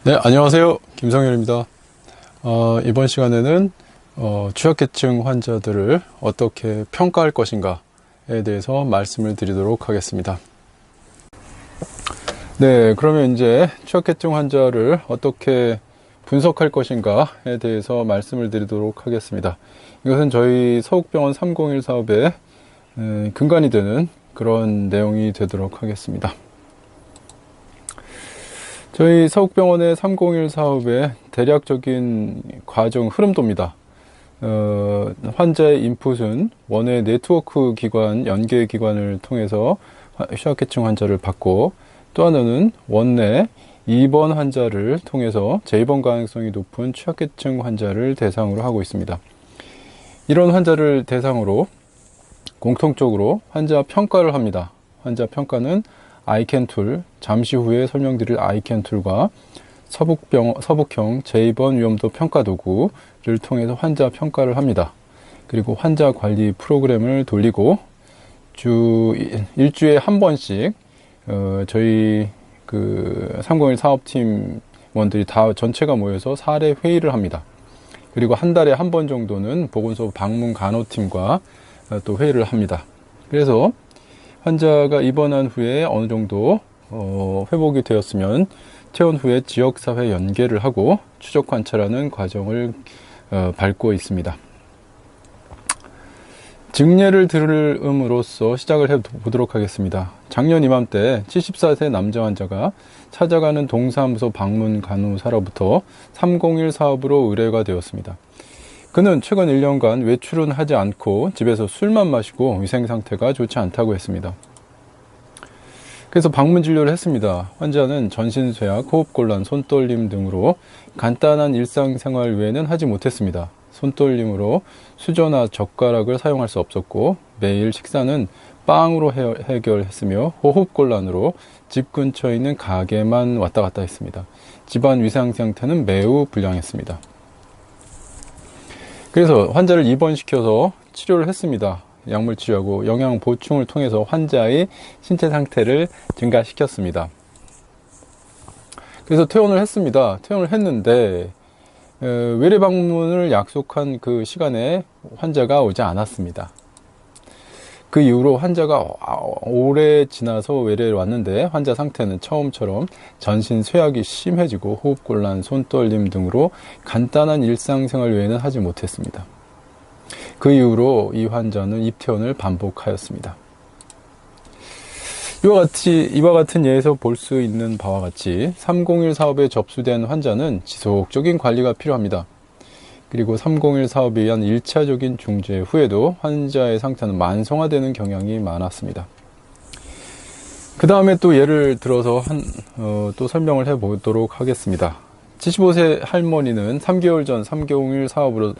네, 안녕하세요. 김성현입니다. 이번 시간에는 취약계층 환자들을 어떻게 평가할 것인가에 대해서 말씀을 드리도록 하겠습니다. 네, 그러면 이제 취약계층 환자를 어떻게 분석할 것인가에 대해서 말씀을 드리도록 하겠습니다. 이것은 저희 서욱병원 301 사업의 근간이 되는 그런 내용이 되도록 하겠습니다. 저희 서욱병원의 301 사업의 대략적인 과정 흐름도입니다. 환자의 인풋은 원외 네트워크 기관, 연계 기관을 통해서 취약계층 환자를 받고, 또 하나는 원내 입원 환자를 통해서 재입원 가능성이 높은 취약계층 환자를 대상으로 하고 있습니다. 이런 환자를 대상으로 공통적으로 환자 평가를 합니다. 환자 평가는 아이캔 툴, 잠시 후에 설명드릴 아이캔 툴과 서북형 재입원 위험도 평가 도구를 통해서 환자 평가를 합니다. 그리고 환자 관리 프로그램을 돌리고 일주일에 한 번씩 저희 301 사업팀원들이 다 전체가 모여서 사례 회의를 합니다. 그리고 한 달에 한 번 정도는 보건소 방문 간호팀과 또 회의를 합니다. 그래서 환자가 입원한 후에 어느 정도 회복이 되었으면 퇴원 후에 지역사회 연계를 하고 추적 관찰하는 과정을 밟고 있습니다. 증례를 들음으로써 시작을 해보도록 하겠습니다. 작년 이맘때 74세 남자 환자가 찾아가는 동사무소 방문 간호사로부터 301 사업으로 의뢰가 되었습니다. 그는 최근 1년간 외출은 하지 않고 집에서 술만 마시고 위생 상태가 좋지 않다고 했습니다. 그래서 방문 진료를 했습니다. 환자는 전신쇠약, 호흡곤란, 손떨림 등으로 간단한 일상생활 외에는 하지 못했습니다. 손떨림으로 수저나 젓가락을 사용할 수 없었고, 매일 식사는 빵으로 해결했으며, 호흡곤란으로 집 근처에 있는 가게만 왔다 갔다 했습니다. 집안 위생 상태는 매우 불량했습니다. 그래서 환자를 입원시켜서 치료를 했습니다. 약물 치료하고 영양 보충을 통해서 환자의 신체 상태를 증가시켰습니다. 그래서 퇴원을 했습니다. 퇴원을 했는데 외래 방문을 약속한 그 시간에 환자가 오지 않았습니다. 그 이후로 환자가 오래 지나서 외래를 왔는데 환자 상태는 처음처럼 전신 쇠약이 심해지고 호흡곤란, 손떨림 등으로 간단한 일상생활 외에는 하지 못했습니다. 그 이후로 이 환자는 입퇴원을 반복하였습니다. 이와 같은 예에서 볼 수 있는 바와 같이 301 사업에 접수된 환자는 지속적인 관리가 필요합니다. 그리고 301 사업에 의한 1차적인 중재 후에도 환자의 상태는 만성화되는 경향이 많았습니다. 그 다음에 또 예를 들어서 또 설명을 해보도록 하겠습니다. 75세 할머니는 3개월 전 301 사업으로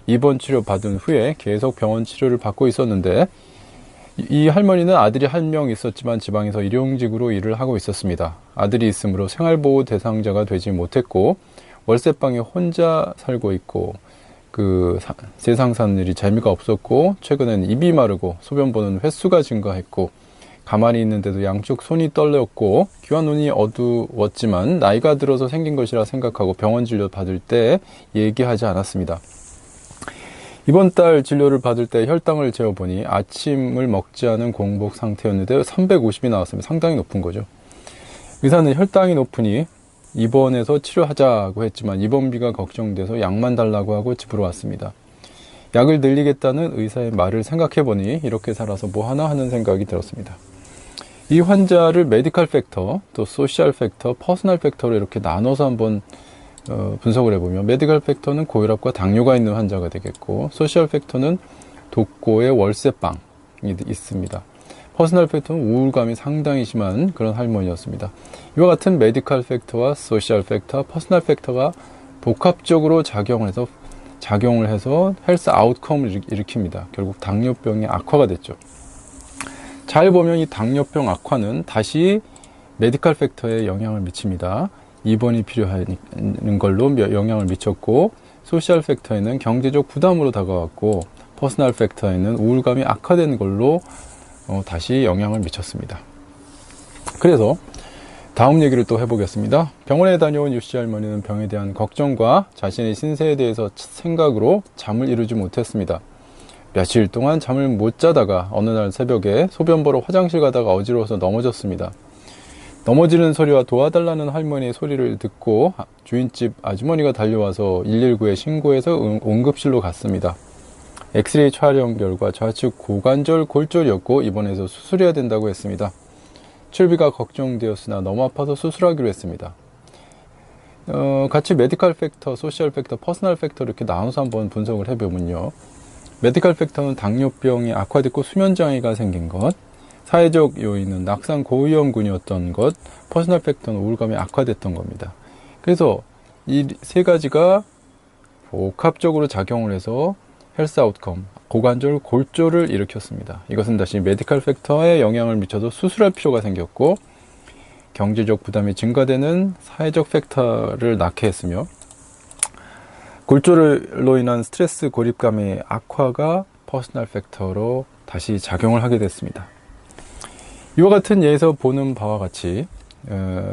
입원 치료 받은 후에 계속 병원 치료를 받고 있었는데, 이 할머니는 아들이 1명 있었지만 지방에서 일용직으로 일을 하고 있었습니다. 아들이 있으므로 생활보호 대상자가 되지 못했고, 월세방에 혼자 살고 있고, 세상 사는 일이 재미가 없었고, 최근엔 입이 마르고 소변 보는 횟수가 증가했고, 가만히 있는데도 양쪽 손이 떨렸고, 귀와 눈이 어두웠지만 나이가 들어서 생긴 것이라 생각하고 병원 진료 받을 때 얘기하지 않았습니다. 이번 달 진료를 받을 때 혈당을 재어보니 아침을 먹지 않은 공복 상태였는데 350이 나왔습니다. 상당히 높은 거죠. 의사는 혈당이 높으니 입원해서 치료하자고 했지만 입원비가 걱정돼서 약만 달라고 하고 집으로 왔습니다. 약을 늘리겠다는 의사의 말을 생각해보니 이렇게 살아서 뭐 하나 하는 생각이 들었습니다. 이 환자를 메디컬 팩터, 또 소셜 팩터, 퍼스널 팩터로 이렇게 나눠서 한번 분석을 해보면, 메디컬 팩터는 고혈압과 당뇨가 있는 환자가 되겠고, 소셜 팩터는 독고의 월세방이 있습니다. 퍼스널 팩터는 우울감이 상당히 심한 그런 할머니였습니다. 이와 같은 메디컬 팩터와 소셜 팩터, 퍼스널 팩터가 복합적으로 작용을 해서 헬스 아웃컴을 일으킵니다. 결국 당뇨병의 악화가 됐죠. 잘 보면 이 당뇨병 악화는 다시 메디컬 팩터에 영향을 미칩니다. 입원이 필요한 걸로 영향을 미쳤고, 소셜 팩터에는 경제적 부담으로 다가왔고, 퍼스널 팩터에는 우울감이 악화된 걸로 다시 영향을 미쳤습니다. 그래서 다음 얘기를 또 해보겠습니다. 병원에 다녀온 유씨 할머니는 병에 대한 걱정과 자신의 신세에 대해서 생각으로 잠을 이루지 못했습니다. 며칠 동안 잠을 못 자다가 어느 날 새벽에 소변 보러 화장실 가다가 어지러워서 넘어졌습니다. 넘어지는 소리와 도와달라는 할머니의 소리를 듣고 주인집 아주머니가 달려와서 119에 신고해서 응급실로 갔습니다. 엑스레이 촬영 결과 좌측 고관절 골절이었고 입원해서 수술해야 된다고 했습니다. 출비가 걱정되었으나 너무 아파서 수술하기로 했습니다. 같이 메디컬 팩터, 소셜 팩터, 퍼스널 팩터 이렇게 나눠서 한번 분석을 해보면요. 메디컬 팩터는 당뇨병이 악화됐고 수면장애가 생긴 것, 사회적 요인은 낙상 고위험군이었던 것, 퍼스널 팩터는 우울감이 악화됐던 겁니다. 그래서 이 세 가지가 복합적으로 작용을 해서 헬스 아웃컴, 고관절 골절을 일으켰습니다. 이것은 다시 메디컬 팩터에 영향을 미쳐서 수술할 필요가 생겼고 경제적 부담이 증가되는 사회적 팩터를 낳게 했으며 골절로 인한 스트레스 고립감의 악화가 퍼스널 팩터로 다시 작용을 하게 됐습니다. 이와 같은 예에서 보는 바와 같이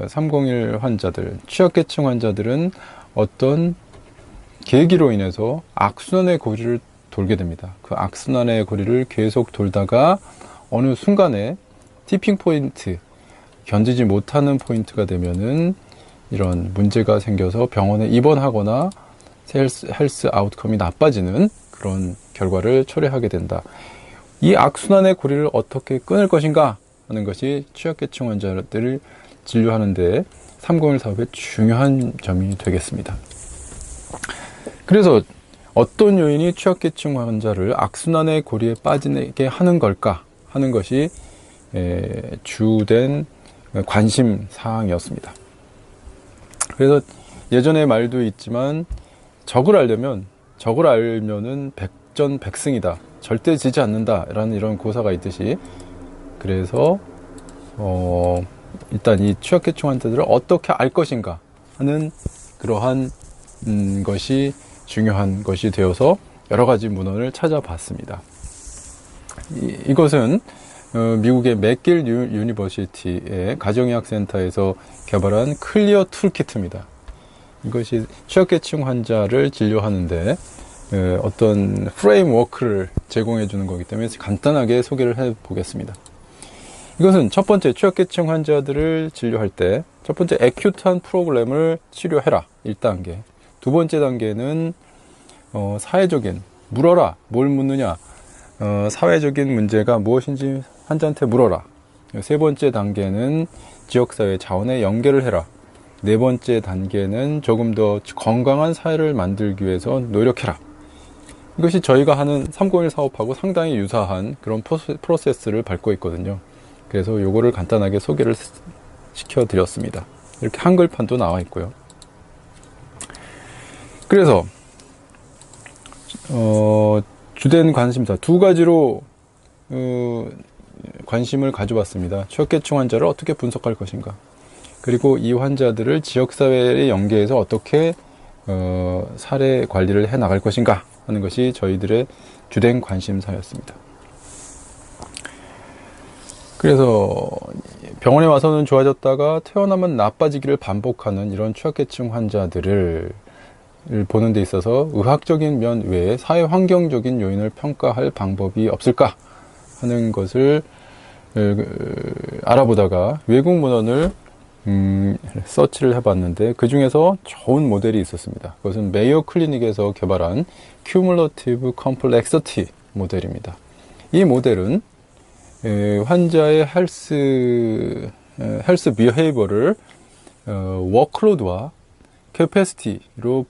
301 환자들, 취약계층 환자들은 어떤 계기로 인해서 악순환의 고리를 돌게 됩니다. 그 악순환의 고리를 계속 돌다가 어느 순간에 티핑 포인트, 견디지 못하는 포인트가 되면은 이런 문제가 생겨서 병원에 입원하거나 헬스 아웃컴이 나빠지는 그런 결과를 초래하게 된다. 이 악순환의 고리를 어떻게 끊을 것인가 하는 것이 취약계층 환자들을 진료하는데 301 사업의 중요한 점이 되겠습니다. 그래서 어떤 요인이 취약계층 환자를 악순환의 고리에 빠지게 하는 걸까 하는 것이 주된 관심 사항이었습니다. 그래서 예전의 말도 있지만 적을 알면은 백전백승이다. 절대 지지 않는다. 라는 이런 고사가 있듯이 그래서 일단 이 취약계층 환자들을 어떻게 알 것인가 하는 그러한 것이 중요한 것이 되어서 여러 가지 문헌을 찾아봤습니다. 이것은 미국의 맥길 유니버시티의 가정의학센터에서 개발한 클리어 툴키트입니다. 이것이 취약계층 환자를 진료하는데 어떤 프레임워크를 제공해 주는 거기 때문에 간단하게 소개를 해 보겠습니다. 이것은 첫 번째 취약계층 환자들을 진료할 때 첫 번째 애큐트한 프로그램을 치료해라 1단계. 두 번째 단계는 사회적인 물어라. 뭘 묻느냐. 사회적인 문제가 무엇인지 환자한테 물어라. 세 번째 단계는 지역사회 자원에 연계를 해라. 네 번째 단계는 조금 더 건강한 사회를 만들기 위해서 노력해라. 이것이 저희가 하는 301 사업하고 상당히 유사한 그런 프로세스를 밟고 있거든요. 그래서 요거를 간단하게 소개를 시켜드렸습니다. 이렇게 한글판도 나와 있고요. 그래서 주된 관심사 두 가지로 관심을 가져봤습니다. 취약계층 환자를 어떻게 분석할 것인가, 그리고 이 환자들을 지역사회에 연계해서 어떻게 사례 관리를 해 나갈 것인가 하는 것이 저희들의 주된 관심사였습니다. 그래서 병원에 와서는 좋아졌다가 퇴원하면 나빠지기를 반복하는 이런 취약계층 환자들을 보는 데 있어서 의학적인 면 외에 사회환경적인 요인을 평가할 방법이 없을까 하는 것을 알아보다가 외국 문헌을 서치를 해봤는데 그 중에서 좋은 모델이 있었습니다. 그것은 메이오 클리닉에서 개발한 Cumulative Complexity 모델입니다. 이 모델은 환자의 헬스 비헤이버를 워크로드와 캐패시티로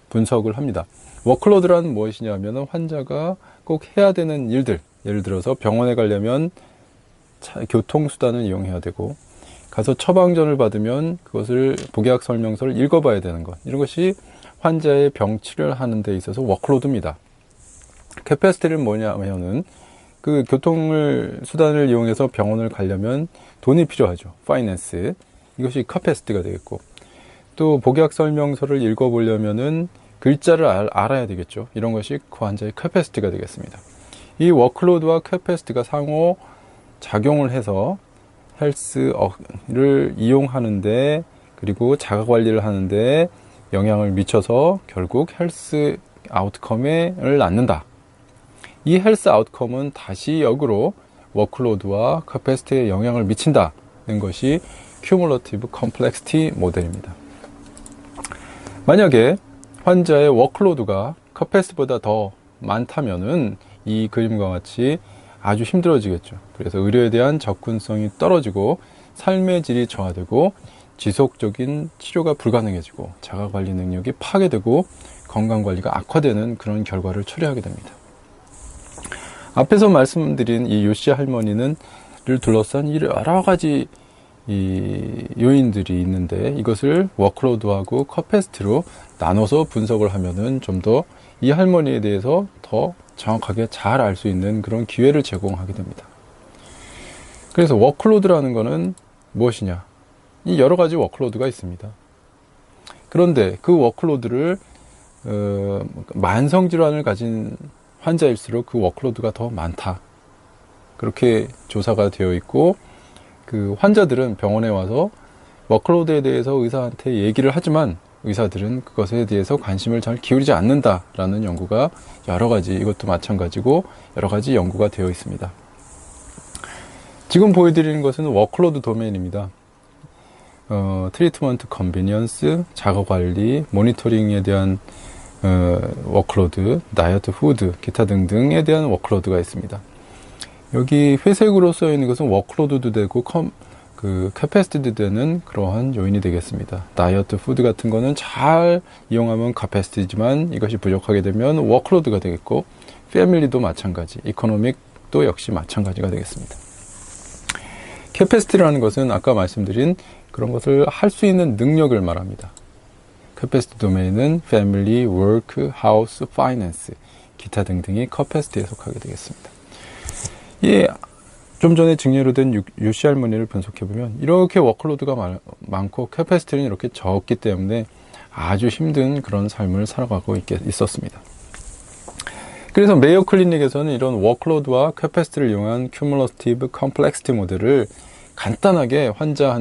분석을 합니다. 워크로드란 무엇이냐면 환자가 꼭 해야 되는 일들, 예를 들어서 병원에 가려면 교통수단을 이용해야 되고, 가서 처방전을 받으면 그것을 복약 설명서를 읽어봐야 되는 것, 이런 것이 환자의 병 치료를 하는 데 있어서 워크로드입니다. 캐패시티는 뭐냐면은 그 수단을 이용해서 병원을 가려면 돈이 필요하죠. 파이낸스. 이것이 캐패시티가 되겠고, 또 복약 설명서를 읽어보려면은 글자를 알아야 되겠죠. 이런 것이 그 환자의 캐패시티가 되겠습니다. 이 워크로드와 캐패시티가 상호 작용을 해서 헬스를 이용하는데 그리고 자가관리를 하는데 영향을 미쳐서 결국 헬스 아웃컴을 낳는다. 이 헬스 아웃컴은 다시 역으로 워크로드와 캐패시티에 영향을 미친다는 것이 큐뮬러티브 컴플렉시티 모델입니다. 만약에 환자의 워크로드가 캐패시티보다 더 많다면은 이 그림과 같이 아주 힘들어지겠죠. 그래서 의료에 대한 접근성이 떨어지고 삶의 질이 저하되고 지속적인 치료가 불가능해지고 자가관리 능력이 파괴되고 건강관리가 악화되는 그런 결과를 초래하게 됩니다. 앞에서 말씀드린 이 요시 할머니를 둘러싼 여러 가지 이 요인들이 있는데 이것을 워크로드하고 캐패시티로 나눠서 분석을 하면은 좀 더 이 할머니에 대해서 더 정확하게 잘 알 수 있는 그런 기회를 제공하게 됩니다. 그래서 워크로드라는 것은 무엇이냐? 이 여러 가지 워크로드가 있습니다. 그런데 그 워크로드를 만성질환을 가진 환자일수록 그 워크로드가 더 많다. 그렇게 조사가 되어 있고 그 환자들은 병원에 와서 워크로드에 대해서 의사한테 얘기를 하지만 의사들은 그것에 대해서 관심을 잘 기울이지 않는다라는 연구가 여러 가지, 이것도 마찬가지고 여러 가지 연구가 되어 있습니다. 지금 보여드리는 것은 워크로드 도메인입니다. 트리트먼트 컨비니언스, 자가관리, 모니터링에 대한 워크로드, 다이어트 푸드, 기타 등등에 대한 워크로드가 있습니다. 여기 회색으로 써 있는 것은 워크로드도 되고 캐패시티도 되는 그러한 요인이 되겠습니다. 다이어트 푸드 같은 거는 잘 이용하면 캐패시티지만 이것이 부족하게 되면 워크로드가 되겠고 패밀리도 마찬가지, 이코노믹도 역시 마찬가지가 되겠습니다. 캐패시티라는 것은 아까 말씀드린 그런 것을 할 수 있는 능력을 말합니다. 캐패시티 도메인은 패밀리, 워크, 하우스, 파이낸스, 기타 등등이 캐패시티에 속하게 되겠습니다. 예, 좀 전에 증여로 된 요시 할머니를 분석해보면 이렇게 워크로드가 많고 캐패시티는 이렇게 적기 때문에 아주 힘든 그런 삶을 살아가고 있었습니다. 그래서 메이오 클리닉에서는 이런 워크로드와 캐패시티를 이용한 큐뮬러티브 컴플렉시티 모델을 간단하게 환자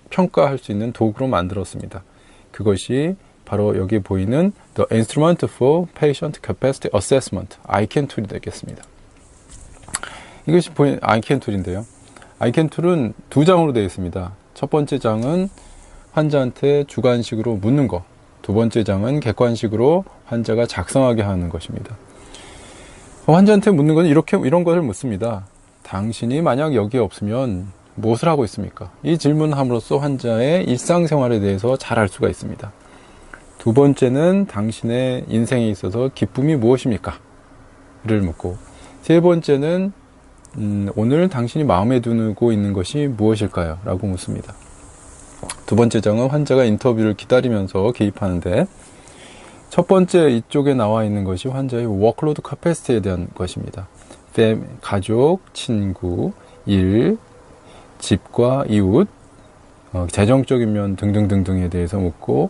평가할 수 있는 도구로 만들었습니다. 그것이 바로 여기 보이는 The Instrument for Patient Capacity Assessment, ICAN 툴이 되겠습니다. 이것이 보이는 ICAN 툴인데요. ICAN 툴은 두 장으로 되어 있습니다. 첫 번째 장은 환자한테 주관식으로 묻는 것, 두 번째 장은 객관식으로 환자가 작성하게 하는 것입니다. 환자한테 묻는 것은 이런 것을 묻습니다. 당신이 만약 여기에 없으면 무엇을 하고 있습니까? 이 질문을 함으로써 환자의 일상생활에 대해서 잘 알 수가 있습니다. 두 번째는 당신의 인생에 있어서 기쁨이 무엇입니까? 를 묻고, 세 번째는 오늘 당신이 마음에 두고 있는 것이 무엇일까요? 라고 묻습니다. 두 번째 장은 환자가 인터뷰를 기다리면서 개입하는데, 첫 번째 이쪽에 나와 있는 것이 환자의 워크로드 캐패시티에 대한 것입니다. 가족, 친구, 일, 집과 이웃, 재정적인 면 등등등등에 대해서 묻고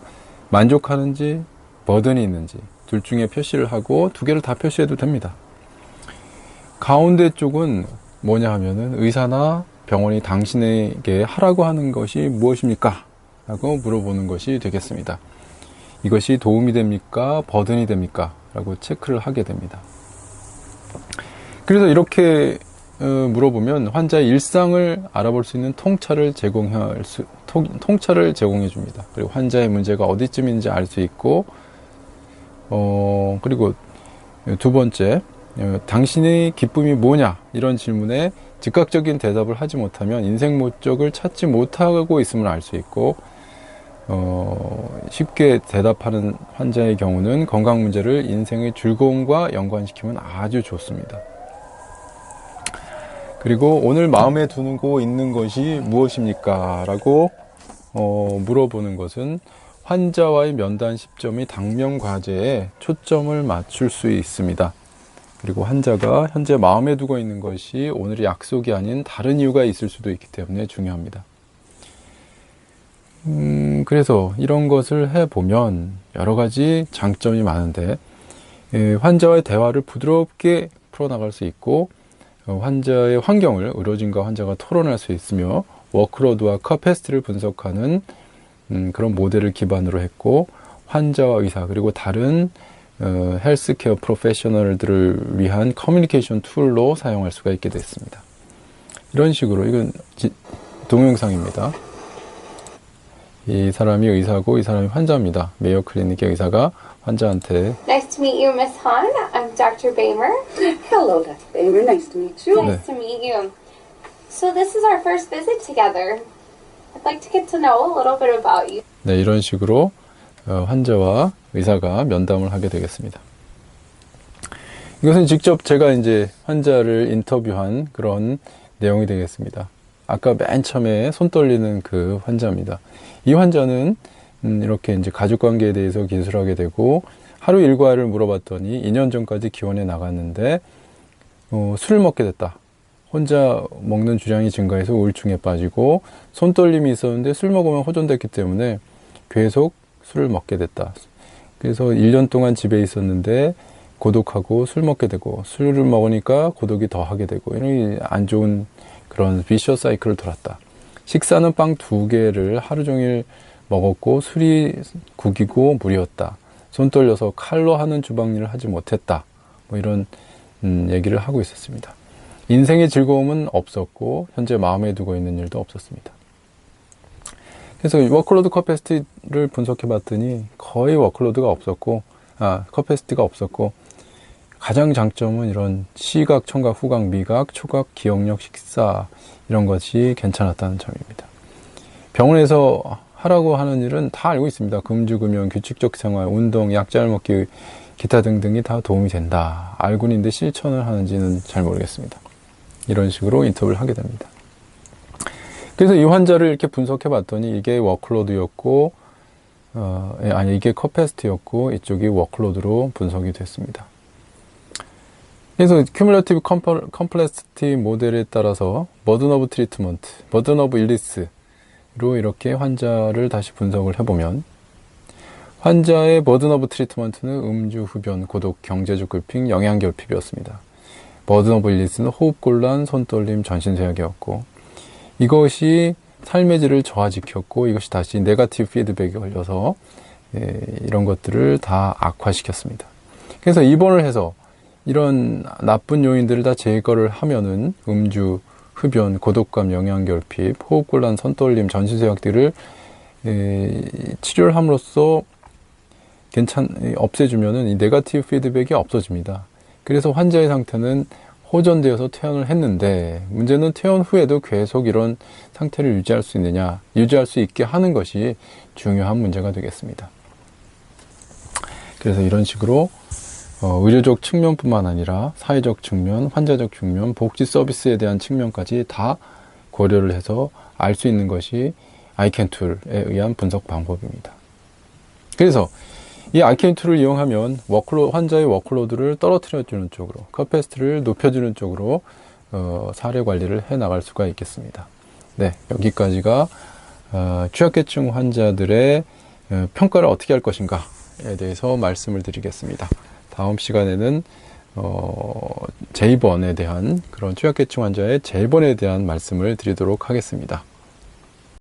만족하는지 버든이 있는지 둘 중에 표시를 하고 두 개를 다 표시해도 됩니다. 가운데 쪽은 뭐냐 하면은 의사나 병원이 당신에게 하라고 하는 것이 무엇입니까? 라고 물어보는 것이 되겠습니다. 이것이 도움이 됩니까? 버든이 됩니까? 라고 체크를 하게 됩니다. 그래서 이렇게 물어보면 환자의 일상을 알아볼 수 있는 통찰을 제공해 줍니다. 그리고 환자의 문제가 어디쯤인지 알 수 있고, 그리고 두 번째, 당신의 기쁨이 뭐냐? 이런 질문에 즉각적인 대답을 하지 못하면 인생 목적을 찾지 못하고 있음을 알 수 있고, 쉽게 대답하는 환자의 경우는 건강 문제를 인생의 즐거움과 연관시키면 아주 좋습니다. 그리고 오늘 마음에 두고 있는 것이 무엇입니까? 라고 물어보는 것은 환자와의 면담 시점이 당면 과제에 초점을 맞출 수 있습니다. 그리고 환자가 현재 마음에 두고 있는 것이 오늘의 약속이 아닌 다른 이유가 있을 수도 있기 때문에 중요합니다. 그래서 이런 것을 해보면 여러 가지 장점이 많은데, 환자와의 대화를 부드럽게 풀어나갈 수 있고, 환자의 환경을 의료진과 환자가 토론할 수 있으며 워크로드와 커패시티를 분석하는 그런 모델을 기반으로 했고, 환자와 의사 그리고 다른 헬스케어 프로페셔널들을 위한 커뮤니케이션 툴로 사용할 수가 있게 됐습니다. 이런 식으로, 이건 동영상입니다. 이 사람이 의사고 이 사람이 환자입니다. 메이오 클리닉의 의사가 환자한테 Nice to meet you, Miss Han. I'm Dr. Bamer. Hello, Dr. Bamer. Nice to meet you. Nice to meet you. So this is our first visit together. I'd like to get to know a little bit about you. 네, 이런 식으로 환자와 의사가 면담을 하게 되겠습니다. 이것은 직접 제가 이제 환자를 인터뷰한 그런 내용이 되겠습니다. 아까 맨 처음에 손 떨리는 그 환자입니다. 이 환자는 이렇게 이제 가족관계에 대해서 기술하게 되고, 하루 일과를 물어봤더니 2년 전까지 기원에 나갔는데 술을 먹게 됐다. 혼자 먹는 주량이 증가해서 우울증에 빠지고, 손떨림이 있었는데 술 먹으면 호전됐기 때문에 계속 술을 먹게 됐다. 그래서 1년 동안 집에 있었는데 고독하고 술 먹게 되고, 술을 먹으니까 고독이 더 하게 되고, 이런 안 좋은 그런 비셔 사이클을 돌았다. 식사는 빵 2개를 하루 종일 먹었고 술이 국이고 물이었다. 손 떨려서 칼로 하는 주방일을 하지 못했다. 뭐 이런 얘기를 하고 있었습니다. 인생의 즐거움은 없었고 현재 마음에 두고 있는 일도 없었습니다. 그래서 워크로드 커패시티를 분석해 봤더니 거의 워크로드가 없었고, 커패시티가 없었고, 가장 장점은 이런 시각, 청각, 후각, 미각, 초각, 기억력, 식사 이런 것이 괜찮았다는 점입니다. 병원에서 하라고 하는 일은 다 알고 있습니다. 금주금연, 규칙적 생활, 운동, 약 잘 먹기, 기타 등등이 다 도움이 된다. 알고는 있는데 실천을 하는지는 잘 모르겠습니다. 이런 식으로 인터뷰를 하게 됩니다. 그래서 이 환자를 이렇게 분석해 봤더니 이게 워크로드였고, 이게 커패시티였고, 이쪽이 워크로드로 분석이 됐습니다. 그래서 큐뮬러티브 컴플렉시티 모델에 따라서 버든 오브 트리트먼트, 버든 오브 일리스로 이렇게 환자를 다시 분석을 해보면, 환자의 버든 오브 트리트먼트는 음주, 흡연, 고독, 경제적 괴핑, 영양결핍이었습니다. 버든 오브 일리스는 호흡곤란, 손떨림, 전신쇠약이었고, 이것이 삶의 질을 저하시켰고, 이것이 다시 네거티브 피드백이 걸려서 이런 것들을 다 악화시켰습니다. 그래서 입원을 해서 이런 나쁜 요인들을 다 제거를 하면은 음주, 흡연, 고독감, 영양결핍, 호흡곤란, 손떨림, 전신쇠약들을 치료를 함으로써 없애주면은 이 네거티브 피드백이 없어집니다. 그래서 환자의 상태는 호전되어서 퇴원을 했는데, 문제는 퇴원 후에도 계속 이런 상태를 유지할 수 있느냐, 유지할 수 있게 하는 것이 중요한 문제가 되겠습니다. 그래서 이런 식으로 의료적 측면뿐만 아니라 사회적 측면, 환자적 측면, 복지 서비스에 대한 측면까지 다 고려를 해서 알 수 있는 것이 아이캔툴에 의한 분석 방법입니다. 그래서 이 아이캔툴을 이용하면 환자의 워크로드를 떨어뜨려주는 쪽으로, 커패시티를 높여주는 쪽으로 사례 관리를 해 나갈 수가 있겠습니다. 네, 여기까지가 취약계층 환자들의 평가를 어떻게 할 것인가에 대해서 말씀을 드리겠습니다. 다음 시간에는 재입원에 대한, 그런 취약계층 환자의 재입원에 대한 말씀을 드리도록 하겠습니다.